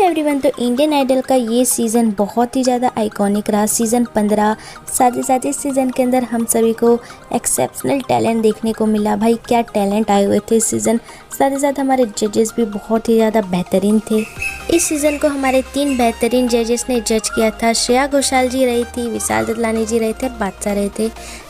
Everyone. तो Indian idol का ये सीज़न बहुत ही ज़्यादा आइकॉनिक रहा, सीज़न 15। साथ ही साथ इस सीज़न के अंदर हम सभी को एक्सेप्शनल टैलेंट देखने को मिला। भाई क्या टैलेंट आए हुए थे इस सीज़न। साथ ही साथ हमारे जजेस भी बहुत ही ज़्यादा बेहतरीन थे। इस सीज़न को हमारे 3 बेहतरीन जजेस ने जज किया था। श्रेया घोषाल जी रही थी, विशाल ददलानी जी रहे थे और बादशाह रहे थे।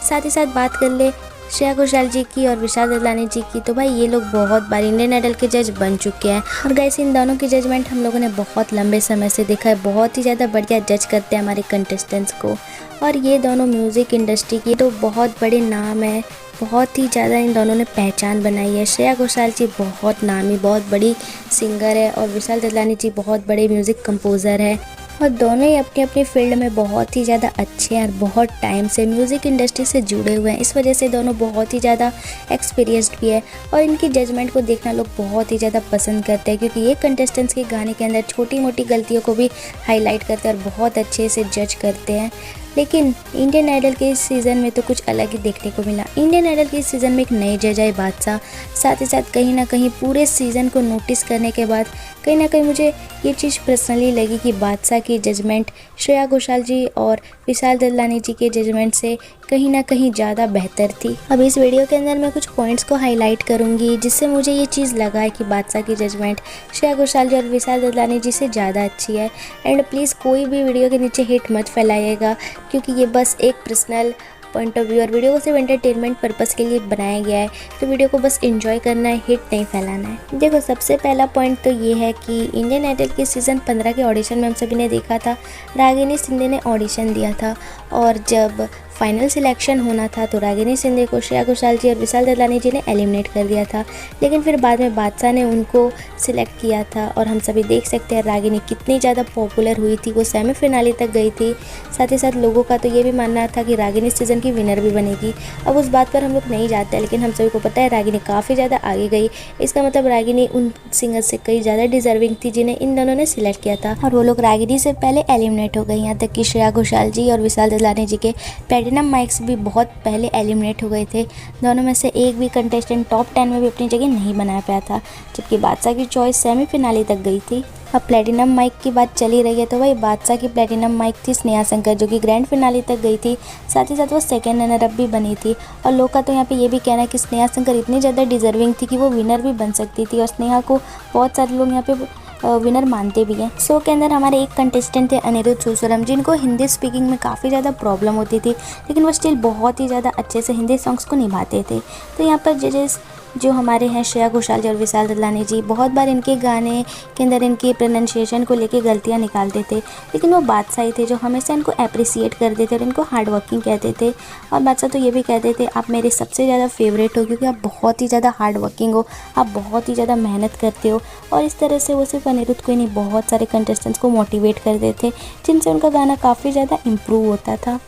साथ ही साथ बात कर ले श्रेया घोषाल जी की और विशाल ददलानी जी की, तो भाई ये लोग बहुत बार इंडियन आइडल के जज बन चुके हैं। और गाइस इन दोनों की जजमेंट हम लोगों ने बहुत लंबे समय से देखा है। बहुत ही ज़्यादा बढ़िया जज करते हैं हमारे कंटेस्टेंट्स को। और ये दोनों म्यूज़िक इंडस्ट्री की तो बहुत बड़े नाम है, बहुत ही ज़्यादा इन दोनों ने पहचान बनाई है। श्रेया घोषाल जी बहुत नामी, बहुत बड़ी सिंगर है और विशाल ददलानी जी बहुत बड़े म्यूज़िक कंपोज़र है। और दोनों ही अपनी अपनी फील्ड में बहुत ही ज़्यादा अच्छे हैं और बहुत टाइम से म्यूज़िक इंडस्ट्री से जुड़े हुए हैं। इस वजह से दोनों बहुत ही ज़्यादा एक्सपीरियंस्ड भी है और इनकी जजमेंट को देखना लोग बहुत ही ज़्यादा पसंद करते हैं, क्योंकि ये कंटेस्टेंट्स के गाने के अंदर छोटी मोटी गलतियों को भी हाईलाइट करते हैं और बहुत अच्छे से जज करते हैं। लेकिन इंडियन आइडल के इस सीज़न में तो कुछ अलग ही देखने को मिला। इंडियन आइडल के इस सीज़न में एक नए जज आए बादशाह। साथ ही साथ कहीं ना कहीं पूरे सीज़न को नोटिस करने के बाद कहीं ना कहीं मुझे ये चीज़ पर्सनली लगी कि बादशाह की जजमेंट श्रेया घोषाल जी और विशाल ददलानी जी के जजमेंट से कहीं ना कहीं ज़्यादा बेहतर थी। अब इस वीडियो के अंदर मैं कुछ पॉइंट्स को हाईलाइट करूँगी जिससे मुझे ये चीज़ लगा है कि बादशाह की जजमेंट श्रेया घोषाल जी और विशाल ददलानी जी से ज़्यादा अच्छी है। एंड प्लीज़ कोई भी वीडियो के नीचे हेट मत फैलाइएगा, क्योंकि ये बस एक पर्सनल पॉइंट ऑफ व्यू और वीडियो को सिर्फ एंटरटेनमेंट पर्पस के लिए बनाया गया है। तो वीडियो को बस एंजॉय करना है, हिट नहीं फैलाना है। देखो सबसे पहला पॉइंट तो ये है कि इंडियन आइडल के सीज़न 15 के ऑडिशन में हम सभी ने देखा था रागिनी सिंधे ने ऑडिशन दिया था और जब फाइनल सिलेक्शन होना था तो रागिनी सिंधे को श्रेया घोषाल जी और विशाल ददलानी जी ने एलिमिनेट कर दिया था। लेकिन फिर बाद में बादशाह ने उनको सिलेक्ट किया था और हम सभी देख सकते हैं रागिनी कितनी ज़्यादा पॉपुलर हुई थी, वो सेमीफिनाले तक गई थी। साथ ही साथ लोगों का तो ये भी मानना था कि रागिनी सीज़न की विनर भी बनेगी। अब उस बात पर हम लोग नहीं जाते हैं, लेकिन हम सभी को पता है रागिनी काफ़ी ज़्यादा आगे गई। इसका मतलब रागिनी उन सिंगर से कई ज़्यादा डिजर्विंग थी जिन्हें इन दोनों ने सिलेक्ट किया था और वो लोग रागिनी से पहले एलिमिनेट हो गई। यहाँ तक कि श्रेया घोषाल जी और विशाल ददलानी जी के प्लैटिनम माइक्स भी बहुत पहले एलिमिनेट हो गए थे। दोनों में से एक भी कंटेस्टेंट टॉप 10 में भी अपनी जगह नहीं बना पाया था, जबकि बादशाह की चॉइस सेमीफिनाले तक गई थी। अब प्लैटिनम माइक की बात चली रही है तो भाई बादशाह की प्लैटिनम माइक थी स्नेहा शंकर, जो कि ग्रैंड फिनाले तक गई थी। साथ ही साथ वो सेकेंड रनर अप भी बनी थी और लोग का तो यहाँ पे ये भी कहना है कि स्नेहा शंकर इतनी ज़्यादा डिजर्विंग थी कि वो विनर भी बन सकती थी और स्नेहा को बहुत सारे लोग यहाँ पे विनर मानते भी हैं। शो के अंदर हमारे एक कंटेस्टेंट थे अनिरुद्ध सुसुरम, जिनको हिंदी स्पीकिंग में काफ़ी ज़्यादा प्रॉब्लम होती थी, लेकिन वो स्टिल बहुत ही ज़्यादा अच्छे से हिंदी सॉन्ग्स को निभाते थे। तो यहाँ पर जजेस जो हमारे हैं श्रेया घोषाल जी और विशाल ददलानी जी, बहुत बार इनके गाने के अंदर इनकी प्रोनाउंसिएशन को लेके गलतियां निकालते थे, लेकिन वो बादशाह थे जो हमेशा इनको अप्रिसिएट करते थे और इनको हार्ड वर्किंग कहते थे। और बादशाह तो ये भी कहते थे आप मेरे सबसे ज़्यादा फेवरेट हो, क्योंकि आप बहुत ही ज़्यादा हार्ड वर्किंग हो, आप बहुत ही ज़्यादा मेहनत करते हो। और इस तरह से वो सिर्फ अनिरुद्ध को ही नहीं, बहुत सारे कंटेस्टेंट्स को मोटिवेट करते थे, जिनसे उनका गाना काफ़ी ज़्यादा इम्प्रूव होता था।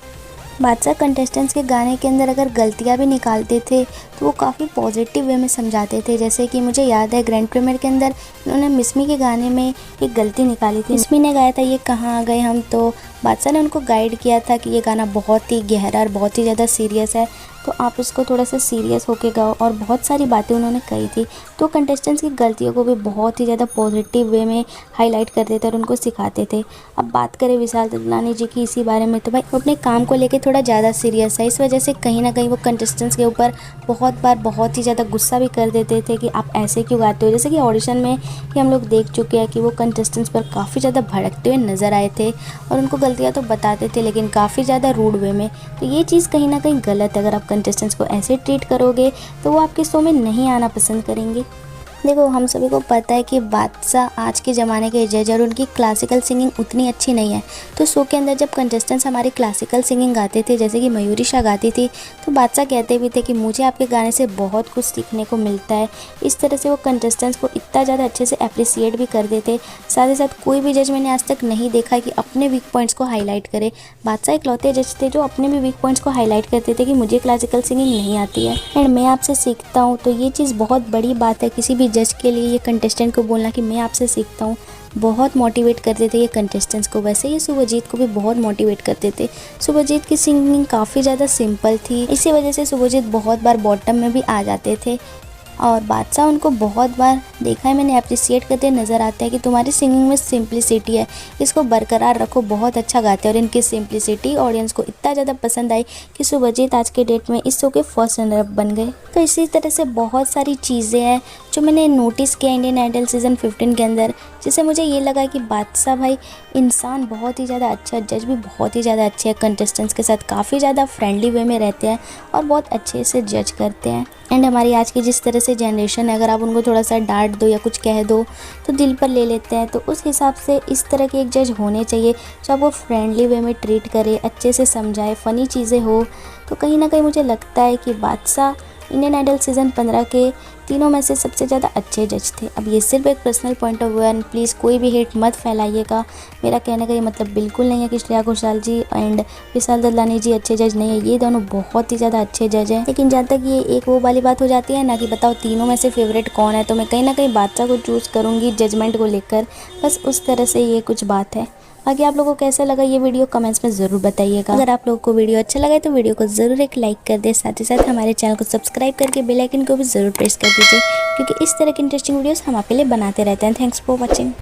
बादशाह कंटेस्टेंट्स के गाने के अंदर अगर गलतियां भी निकालते थे तो वो काफ़ी पॉजिटिव वे में समझाते थे। जैसे कि मुझे याद है ग्रैंड प्रीमियर के अंदर उन्होंने मिसमी के गाने में एक गलती निकाली थी। मिसमी ने गाया था ये कहाँ आ गए हम, तो बादशाह ने उनको गाइड किया था कि ये गाना बहुत ही गहरा और बहुत ही ज़्यादा सीरियस है, तो आप इसको थोड़ा सा सीरियस होके गाओ। और बहुत सारी बातें उन्होंने कही थी, तो कंटेस्टेंट्स की गलतियों को भी बहुत ही ज़्यादा पॉजिटिव वे में हाईलाइट करते थे और उनको सिखाते थे। अब बात करें विशाल ददलानी जी की इसी बारे में, तो भाई वो अपने काम को लेके थोड़ा ज़्यादा सीरियस है। इस वजह से कहीं ना कहीं वो कंटेस्टेंट्स के ऊपर बहुत बार बहुत ही ज़्यादा गुस्सा भी कर देते थे कि आप ऐसे क्यों गाते हो। जैसे कि ऑडिशन में ही हम लोग देख चुके हैं कि वो कंटेस्टेंट्स पर काफ़ी ज़्यादा भड़कते हुए नज़र आए थे और उनको गलतियाँ तो बताते थे, लेकिन काफ़ी ज़्यादा रूड वे में। तो ये चीज़ कहीं ना कहीं गलत है। अगर आप कंटेस्टेंट्स को ऐसे ट्रीट करोगे तो वो आपके शो में नहीं आना पसंद करेंगे। देखो हम सभी को पता है कि बादशाह आज के ज़माने के जज और उनकी क्लासिकल सिंगिंग उतनी अच्छी नहीं है। तो शो के अंदर जब कंटेस्टेंट्स हमारी क्लासिकल सिंगिंग गाते थे, जैसे कि मयूरी शाह गाती थी, तो बादशाह कहते भी थे कि मुझे आपके गाने से बहुत कुछ सीखने को मिलता है। इस तरह से वो कंटेस्टेंट्स को इतना ज़्यादा अच्छे से अप्रिसिएट भी करते थे। साथ ही साथ कोई भी जज मैंने आज तक नहीं देखा कि अपने वीक पॉइंट्स को हाईलाइट करे। बादशाह इकलौते जज थे जो अपने भी वीक पॉइंट्स को हाईलाइट करते थे कि मुझे क्लासिकल सिंगिंग नहीं आती है एंड मैं आपसे सीखता हूँ। तो ये चीज़ बहुत बड़ी बात है किसी भी जज के लिए, ये कंटेस्टेंट को बोलना कि मैं आपसे सीखता हूँ। बहुत मोटिवेट करते थे ये कंटेस्टेंट्स को। वैसे ये शुभजीत को भी बहुत मोटिवेट करते थे। शुभजीत की सिंगिंग काफ़ी ज़्यादा सिंपल थी, इसी वजह से शुभजीत बहुत बार बॉटम में भी आ जाते थे। और बादशाह उनको बहुत बार देखा है मैंने अप्रिशिएट करते नज़र आते हैं कि तुम्हारी सिंगिंग में सिंप्लिसिटी है, इसको बरकरार रखो, बहुत अच्छा गाते हैं। और इनकी सिंप्लिसिटी ऑडियंस को इतना ज़्यादा पसंद आई कि शुभजीत आज के डेट में इस शो के फर्स्ट रनर अप बन गए। तो इसी तरह से बहुत सारी चीज़ें हैं जो मैंने नोटिस किया इंडियन आइडल सीज़न 15 के अंदर, जिससे मुझे ये लगा कि बादशाह भाई इंसान बहुत ही ज़्यादा अच्छा, जज भी बहुत ही ज़्यादा अच्छे हैं, कंटेस्टेंट्स के साथ काफ़ी ज़्यादा फ्रेंडली वे में रहते हैं और बहुत अच्छे से जज करते हैं। एंड हमारी आज की जिस तरह से जनरेशन है, अगर आप उनको थोड़ा सा डांट दो या कुछ कह दो तो दिल पर ले लेते हैं, तो उस हिसाब से इस तरह के एक जज होने चाहिए जो आपको फ्रेंडली वे में ट्रीट करे, अच्छे से समझाए, फ़नी चीज़ें हो। तो कहीं ना कहीं मुझे लगता है कि बादशाह इंडियन आइडल सीज़न 15 के तीनों में से सबसे ज़्यादा अच्छे जज थे। अब ये सिर्फ एक पर्सनल पॉइंट ऑफ व्यू है, प्लीज़ कोई भी हेट मत फैलाइएगा। मेरा कहने का ये मतलब बिल्कुल नहीं है कि श्रेया घोषाल जी एंड विशाल ददलानी जी अच्छे जज नहीं है, ये दोनों बहुत ही ज़्यादा अच्छे जज हैं। लेकिन जहाँ तक ये एक वो वाली बात हो जाती है ना कि बताओ तीनों में से फेवरेट कौन है, तो मैं कहीं ना कहीं बादशाह को चूज़ करूँगी जजमेंट को लेकर, बस उस तरह से ये कुछ बात है। बाकी आप लोगों को कैसा लगा ये वीडियो कमेंट्स में ज़रूर बताइएगा। अगर आप लोगों को वीडियो अच्छा लगा तो वीडियो को ज़रूर एक लाइक कर दे, साथ ही साथ हमारे चैनल को सब्सक्राइब करके बेल आइकन को भी ज़रूर प्रेस कर दीजिए, क्योंकि इस तरह की इंटरेस्टिंग वीडियोस हम आपके लिए बनाते रहते हैं। Thanks for watching.